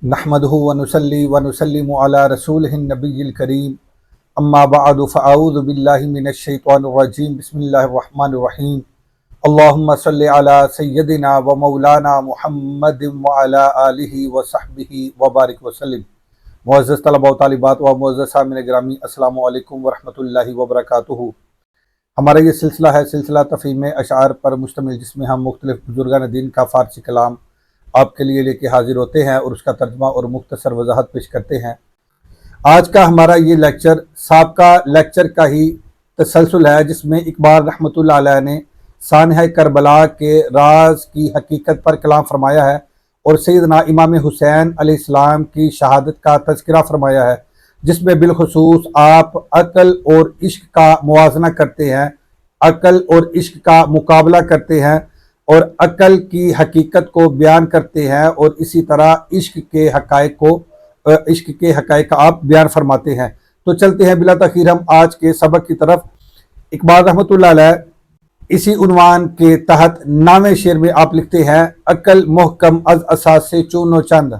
نحمده ونصلي ونسلم على رسوله النبي الكريم اما بعد فاعوذ بالله من الشيطان الرجيم بسم الله الرحمن الرحيم اللهم صل على سيدنا ومولانا محمد وعلى آله وصحبه وبارك وسلم۔ معزز طلباء و طالبات و معزز سامعین گرامی، السلام علیکم ورحمۃ اللہ وبرکاتہ۔ ہمارا یہ سلسلہ ہے سلسلہ تفہیم اشعار پر مشتمل، جس میں ہم مختلف بزرگان دین کا فارسی کلام آپ کے لیے لے کے حاضر ہوتے ہیں اور اس کا ترجمہ اور مختصر وضاحت پیش کرتے ہیں۔ آج کا ہمارا یہ لیکچر سابقہ لیکچر کا ہی تسلسل ہے، جس میں اقبال رحمۃ اللہ علیہ نے سانحہ کربلا کے راز کی حقیقت پر کلام فرمایا ہے اور سیدنا امام حسین علیہ السلام کی شہادت کا تذکرہ فرمایا ہے، جس میں بالخصوص آپ عقل اور عشق کا موازنہ کرتے ہیں، عقل اور عشق کا مقابلہ کرتے ہیں اور عقل کی حقیقت کو بیان کرتے ہیں، اور اسی طرح عشق کے حقائق کا آپ بیان فرماتے ہیں۔ تو چلتے ہیں بلا تاخیر ہم آج کے سبق کی طرف۔ اقبال رحمۃ اللہ علیہ اسی عنوان کے تحت نامے شعر میں آپ لکھتے ہیں: عقل محکم از اساس سے چون و چند،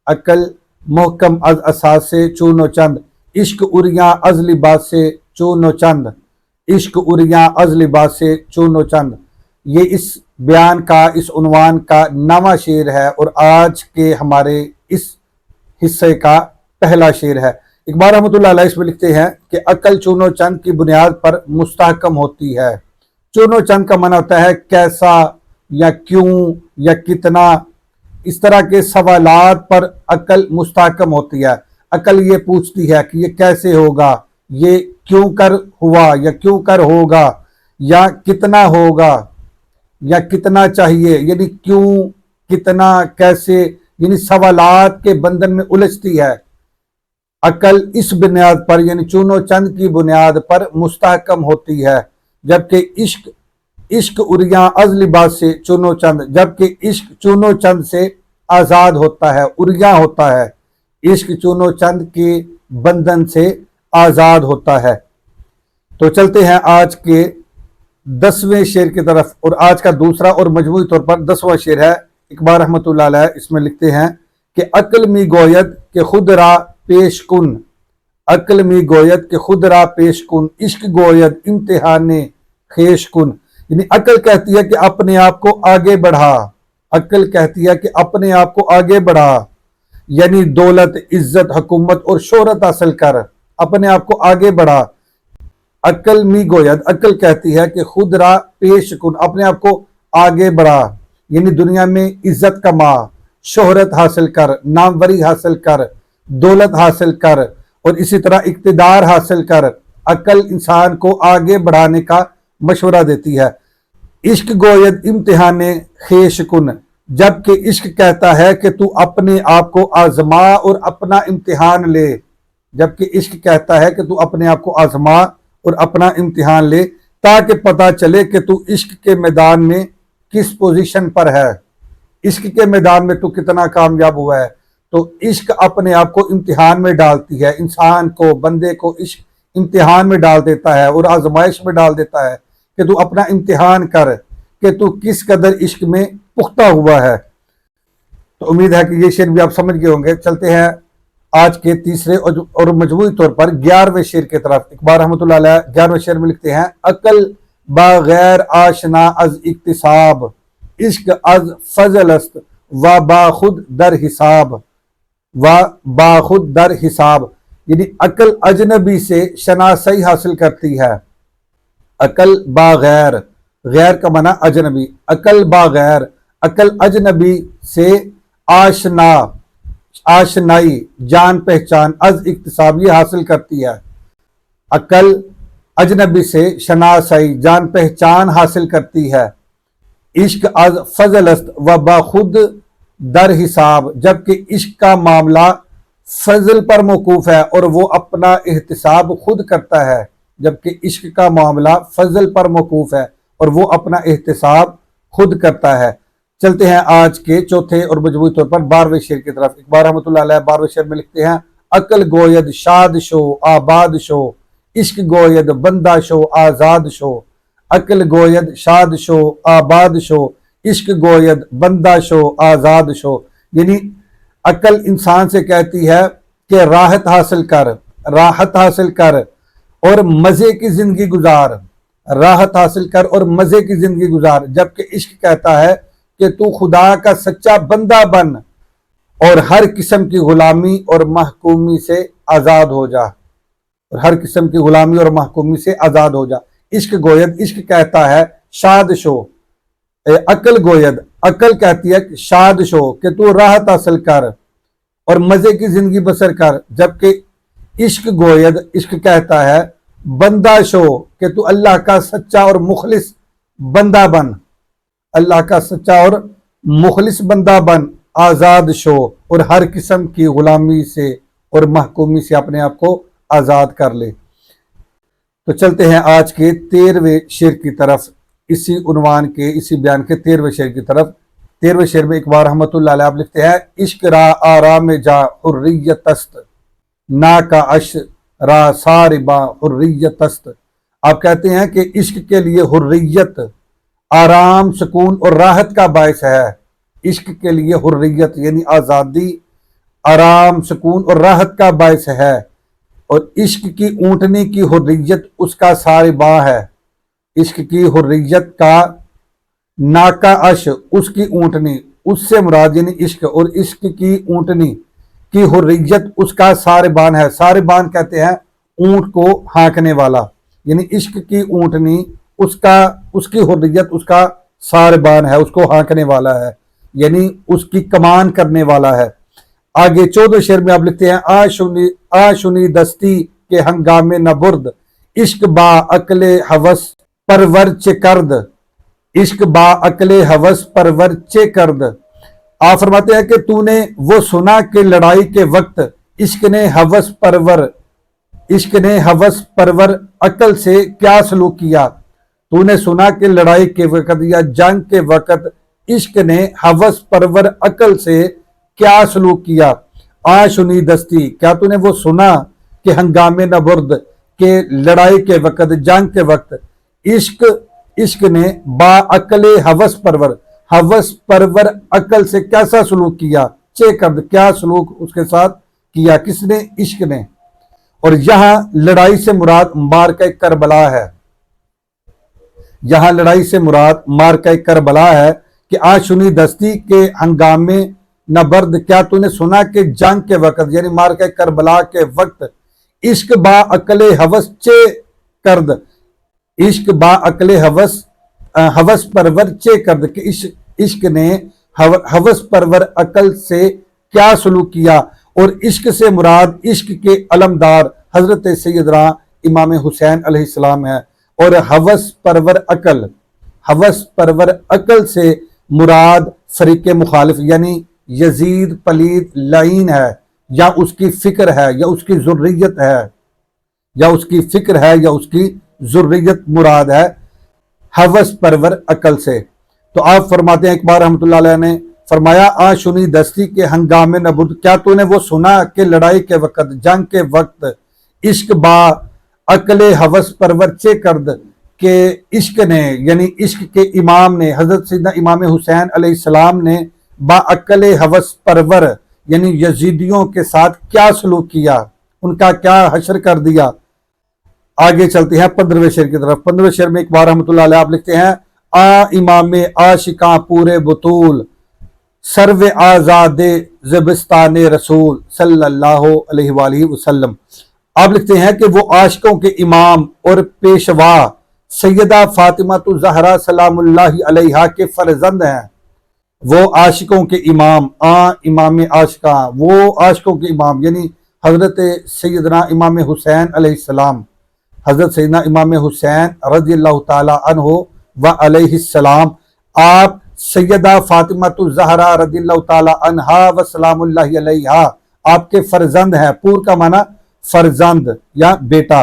عقل محکم از اساس سے چون و چند، عشق اریاں از لباس سے چون و چند، عشق اریاں از لباس سے چون و چند۔ یہ اس بیان کا، اس عنوان کا نامہ شعر ہے اور آج کے ہمارے اس حصے کا پہلا شعر ہے۔ اقبال رحمۃ اللہ علیہ اس میں لکھتے ہیں کہ عقل چون و چند کی بنیاد پر مستحکم ہوتی ہے۔ چون و چند کا معنی ہوتا ہے کیسا یا کیوں یا کتنا، اس طرح کے سوالات پر عقل مستحکم ہوتی ہے۔ عقل یہ پوچھتی ہے کہ یہ کیسے ہوگا، یہ کیوں کر ہوا یا کیوں کر ہوگا، یا کتنا ہوگا یا کتنا چاہیے، یعنی کیوں، کتنا، کیسے، یعنی سوالات کے بندھن میں الجھتی ہے۔ عقل اس بنیاد پر یعنی چون و چند کی بنیاد پر مستحکم ہوتی ہے، جبکہ عشق اریاں از لباس سے چون و چند، جبکہ عشق چون و چند سے آزاد ہوتا ہے، اریاں ہوتا ہے، عشق چون و چند کے بندھن سے آزاد ہوتا ہے۔ تو چلتے ہیں آج کے 10ویں شعر کی طرف، اور آج کا دوسرا اور مجموعی طور پر 10واں شعر ہے۔ اقبال رحمۃ اللہ علیہ اس میں لکھتے ہیں کہ عقل می گوید کہ خود را پیش کن، عقل می گوید کہ خود را پیش کن، عشق گوید امتحان خیش کن، یعنی عقل کہتی ہے کہ اپنے آپ کو آگے بڑھا، عقل کہتی ہے کہ اپنے آپ کو آگے بڑھا، یعنی دولت، عزت، حکومت اور شہرت حاصل کر اپنے آپ کو آگے بڑھا۔ عقل می گوید، عقل کہتی ہے کہ خود را پیش کن، اپنے آپ کو آگے بڑھا، یعنی دنیا میں عزت کما، شہرت حاصل کر، ناموری حاصل کر، دولت حاصل کر، اور اسی طرح اقتدار حاصل کر۔ عقل انسان کو آگے بڑھانے کا مشورہ دیتی ہے۔ عشق گوید امتحان خیش کن، جبکہ عشق کہتا ہے کہ تو اپنے آپ کو آزما اور اپنا امتحان لے، جبکہ عشق کہتا ہے کہ تو اپنے آپ کو آزما اور اپنا امتحان لے، تاکہ پتہ چلے کہ تو عشق کے میدان میں کس پوزیشن پر ہے، عشق کے میدان میں تو کتنا کامیاب ہوا ہے۔ تو عشق اپنے آپ کو امتحان میں ڈالتی ہے، انسان کو، بندے کو عشق امتحان میں ڈال دیتا ہے اور آزمائش میں ڈال دیتا ہے کہ تو اپنا امتحان کر کہ تو کس قدر عشق میں پختہ ہوا ہے۔ تو امید ہے کہ یہ شعر بھی آپ سمجھ گئے ہوں گے۔ چلتے ہیں آج کے تیسرے اور مجموعی طور پر 11ویں شعر کی طرف۔ اقبال رحمۃ اللہ علیہ 11ویں شعر میں لکھتے ہیں: عقل بغیر آشنا از اکتساب، عشق از فضل است و باخود در حساب، و باخود در حساب، یعنی عقل اجنبی سے شناسائی حاصل کرتی ہے۔ عقل بغیر، غیر کا معنی اجنبی، عقل بغیر، عقل اجنبی سے آشنائی، جان پہچان، از اکتساب، یہ حاصل کرتی ہے۔ عقل اجنبی سے شناسائی، جان پہچان حاصل کرتی ہے۔ عشق از فضل است و باخود در حساب، جبکہ عشق کا معاملہ فضل پر موقوف ہے اور وہ اپنا احتساب خود کرتا ہے، جبکہ عشق کا معاملہ فضل پر موقوف ہے اور وہ اپنا احتساب خود کرتا ہے۔ چلتے ہیں آج کے چوتھے اور مجموعی طور پر 12ویں شعر کی طرف۔ اقبال رحمۃ اللہ علیہ 12ویں شعر میں لکھتے ہیں: عقل گوید شاد شو آباد شو، عشق گوید بندہ شو آزاد شو، عقل گوید شاد شو آباد شو، عشق گوید بندہ شو آزاد شو، یعنی अक्ल इंसान से कहती है कि राहत हासिल कर और मजे की जिंदगी गुजार, राहत हासिल कर और मजे की जिंदगी गुजार, जबकि इश्क कहता है कि तू खुदा का सच्चा बंदा बन और हर किस्म की गुलामी और महकूमी से आजाद हो जा, और हर किस्म की गुलामी और महकूमी से आजाद हो जा। इश्क गोयद, इश्क कहता है शाद शो, अकल गोयद, अकल कहती है शाद शो कि तू राहत हासिल कर और मजे की जिंदगी बसर कर, जबकि इश्क गोयद, इश्क कहता है बंदा शो कि तू अल्लाह का सच्चा और मुखलिस बंदा बन, अल्लाह का सच्चा और मुखलिस बंदा बन, आजाद शो और हर किस्म की गुलामी से और महकूमी से अपने आप को आजाद कर ले। तो चलते हैं आज के 13वें शेर की तरफ, इसी उन्वान के, इसी बयान के 13वें शेर की तरफ। 13वें शेर में इकबाल रहमतुल्लाह अलैह आप लिखते हैं, इश्क रा आराम जा हुर्रियतस्त ना का अश रा सारिबा हुर्रियतस्त। आप कहते हैं कि इश्क के लिए हुर्रियत आराम, सुकून और राहत का बायस है। इश्क के लिए हुर्रियत यानी आज़ादी, आराम, सुकून और राहत का बायस है। और इश्क की ऊँटनी की हुर्रियत उसका सारिबा है। इश्क की हुर्रियत का नाका अश उसकी ऊँटनी, उससे मुराद यानी इश्क, और इश्क की ऊँटनी की हुर्रियत उसका सारिबान है। सारिबान कहते हैं ऊँट को हाँकने वाला, यानी इश्क की ऊँटनी उसका, उसकी हुर्रियत उसका सारिबान है, उसको हाँकने वाला है, यानी उसकी कमान करने वाला है। आगे 14 शेर में आप लिखते हैं, आशुनी दस्ती के हंगामे नबुर्द इश्क बा अकले हवस परवर चेकर्द, इश्क बा अकले हवस परवर चेकर्द। आप फरमाते हैं कि तूने वो सुना कि लड़ाई के वक्त इश्क ने हवस परवर अकल से क्या सलूक किया। तूने सुना कि लड़ाई के वक्त या जंग के वक्त इश्क ने हवस परवर अकल से क्या सलूक किया। आशुनी दस्ती, क्या तूने वो सुना कि हंगामे नबुर्द के लड़ाई के वक्त, जंग के वक्त इश्क ने बा अकले हवस परवर अकल से कैसा सलूक किया। चेकर्द, क्या सलूक उसके साथ किया, किसने, इश्क ने। और यहां लड़ाई से मुराद मारका करबला है, यहां लड़ाई से मुराद मारका करबला है कि आशुनी दस्ती के हंगामे नबर्द, क्या तूने सुना कि जंग के वक्त यानी मारका करबला के वक्त इश्क बा अकले हवस चे कर्द, इश्क बा अकले हवस परवर चे कर्द कि इश्क ने हवस परवर अकल से क्या सलूक किया। और इश्क से मुराद इश्क के अलमदार हजरत सैयदना इमाम हुसैन अलैहिस्सलाम है। और हवस परवर अकल से मुराद फरीक मुखालिफ यानी यजीद पलीद लाइन है, या उसकी फिक्र है, या उसकी ज़ुर्रियत है, या उसकी फिक्र है, या उसकी ज़ुर्रियत मुराद है हवस परवर अकल से। तो आप फरमाते हैं इकबाल रहमतुल्लाह अलैह ने फरमाया, आशुनी दस्ती के हंगामे नबुर्द, क्या तूने वो सुना कि लड़ाई के वक्त, जंग के वक्त इश्क बा अकले हवस परवर चे कर्द के इश्क ने यानी इश्क के इमाम ने, हजरत सैयदना इमाम हुसैन अलैहिस्सलाम ने बा अकले हवस परवर यानी यजीदियों के साथ क्या सलूक किया, उनका क्या हशर कर दिया। आगे चलते हैं 15वें शेर की तरफ। 15वें शेर में इकबाल रहमतुल्लाह अलैह आप लिखते हैं, आ इमाम आशिका पूरे बतूल सर्व आजादे ज़िबिस्ताने रसूल सल्लल्लाहु अलैहि वसल्लम। आप लिखते हैं कि वो आशिकों के इमाम और पेशवा सैयदा फातिमा तो ज़हरा सलामुल्लाहि अलैहा के फर्जंद हैं। वो आशिकों के इमाम, इमाम आशिका, वो आशिकों के इमाम यानी हजरत सैयदना इमाम हुसैन अलैहिस्सलाम, हजरत सैयदना इमाम हुसैन रज़ियल्लाहु ताला अन्हु व अलैहिस्सलाम, आप सैयदा फातिमा तो ज़हरा रज़ियल्लाहु ताला अन्हा व सलामुल्लाहि अलैहा आपके फर्जंद हैं। पूर का माना फर्जंद या बेटा।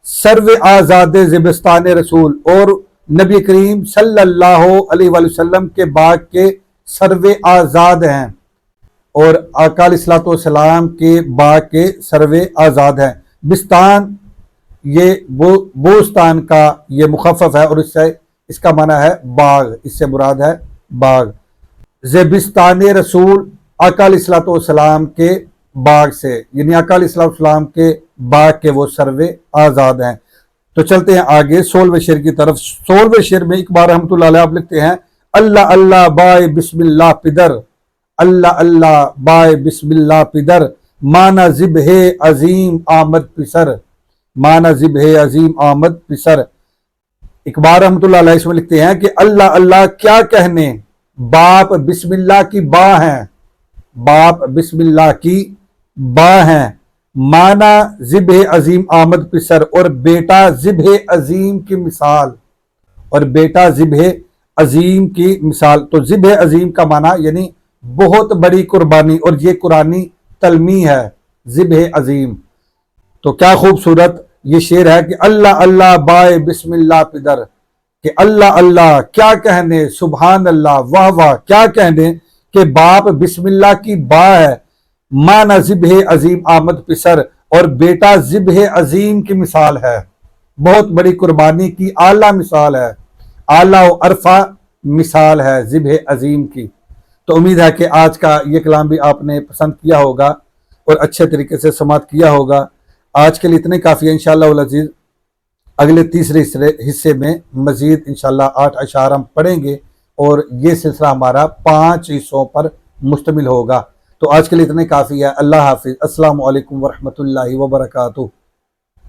सर्व आज़ादे ज़िबिस्तान रसूल, और नबी करीम सल्लल्लाहु अलैहि वसल्लम के बाग के सर्व आज़ाद हैं, और आका अलैहिस्सलातु वस्सलाम के बाग के सर्व आज़ाद हैं। बिस्तान ये बोस्तान का ये मुखफ़फ़ है, और इससे इसका माना है बाग, इससे मुराद है बाग। ज़ेबिस्तान रसूल आका अलैहिस्सलाम के बाग से, यानी आका अलैहिस्सलाम के बाग के वो सर्वे आज़ाद हैं। तो चलते हैं आगे 16वें शेर की तरफ। 16वें शेर में इकबाल रहमतुल्लाह अलैह आप लिखते हैं, अल्लाह अल्लाह बाय बिस्मिल्लाह पिदर, अल्लाह अल्लाह बाय बिस्मिल्लाह पिदर, माना ज़िब्हे अजीम आमद पिसर, माना ज़िब्हे अजीम आमद पिसर। इकबाल रहमतुल्लाह अलैह इसमें लिखते हैं कि अल्लाह अल्लाह क्या कहने, बाप बिस्मिल्लाह की बा हैं, बाप बिस्मिल्लाह की बा हैं, माना ज़िब्हे अजीम आमद पिसर, और बेटा ज़िब्हे अजीम की मिसाल, और बेटा ज़िब्हे अजीम की मिसाल। तो ज़िब्हे अजीम का माना यानी बहुत बड़ी कुर्बानी, और ये कुरानी तलमी है ज़िब्हे अजीम। तो क्या खूबसूरत ये शेर है कि अल्लाह अल्लाह बाय बिस्मिल्लाह पिदर, कि अल्लाह अल्लाह क्या कहने, सुभान अल्लाह वाह वाह क्या कहने कि बाप बिस्मिल्लाह की बा है, माना ज़िब्हे अजीम आमद पिसर, और बेटा ज़िब्हे अजीम की मिसाल है, बहुत बड़ी कुर्बानी की आला मिसाल है, आला व अरफा मिसाल है ज़िब्हे अजीम की। तो उम्मीद है कि आज का ये कलाम भी आपने पसंद किया होगा और अच्छे तरीके से समाअत किया होगा। आज के लिए इतने काफ़ी है। इंशाअल्लाह उल अज़ीज़ अगले तीसरे हिस्से में मज़ीद इंशाअल्लाह 8 अशार हम पढ़ेंगे, और ये सिलसिला हमारा 5 हिस्सों पर मुश्तमिल होगा। तो आज के लिए इतने काफ़ी है। अल्लाह हाफिज़। अस्सलामु अलैकुम वरहमतुल्लाहि वबरकातुहू।